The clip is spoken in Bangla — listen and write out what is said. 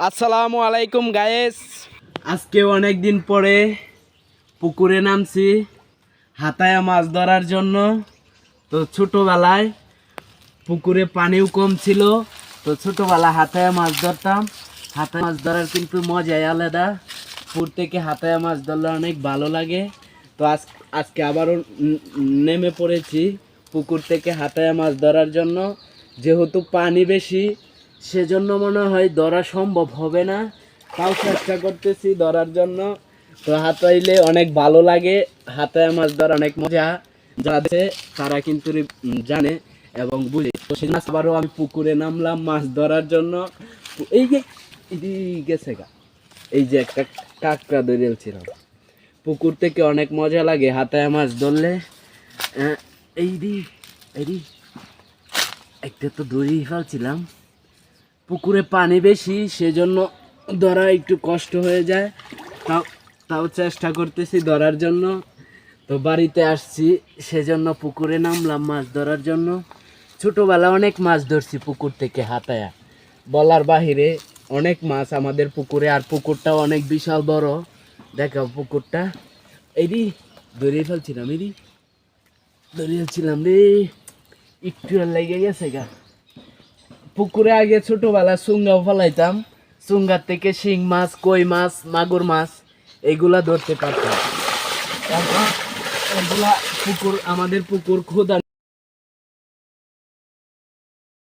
আসসালামু আলাইকুম গায়েস। আজকে অনেক দিন পরে পুকুরে নামছি হাতায়া মাছ ধরার জন্য। তো ছোটবেলায় পুকুরে পানিও কম ছিল, তো ছোটবেলা হাতায়া মাছ ধরতাম। হাতায়া মাছ ধরার কিন্তু মজাই আলাদা। পুকুর থেকে হাতায়া মাছ ধরলে অনেক ভালো লাগে। তো আজকে আবারও নেমে পড়েছি পুকুর থেকে হাতায়া মাছ ধরার জন্য। যেহেতু পানি বেশি, সেজন্য মনে হয় ধরা সম্ভব হবে না, তাও চেষ্টা করতেছি ধরার জন্য। তো হাতাইলে অনেক ভালো লাগে, হাতায়া মাছ ধরা অনেক মজা। যাদের তারা কিন্তু জানে এবং বুঝে। তো সেই মাছ আবারও আমি পুকুরে নামলাম মাছ ধরার জন্য। এই যে গেছে গা, এই যে একটা কাঁকড়া ধরেছিলাম। পুকুর থেকে অনেক মজা লাগে হাতায়া মাছ ধরলে। এই একটা তো ধরেই ফেলছিলাম। পুকুরে পানি বেশি, সেজন্য ধরা একটু কষ্ট হয়ে যায়। তাও তাও চেষ্টা করতেছি ধরার জন্য। তো বাড়িতে আসছি, সেজন্য পুকুরে নামলাম মাছ ধরার জন্য। ছোটোবেলা অনেক মাছ ধরছি পুকুর থেকে হাতায়া, বলার বাহিরে অনেক মাছ আমাদের পুকুরে। আর পুকুরটাও অনেক বিশাল বড়, দেখো পুকুরটা। এদি ধরিয়ে ফেলছিলাম, ধরিয়েছিলাম রে, একটু লেগে গেছে গা। পুকুরে আগে ছোটবেলা চুঙ্গাও ফেলাইতাম, চুঙ্গার থেকে শিং মাছ, কই মাছ, মাগুর মাছ এগুলা ধরতে পারতাম। তারপর এগুলা আমাদের পুকুর খোদা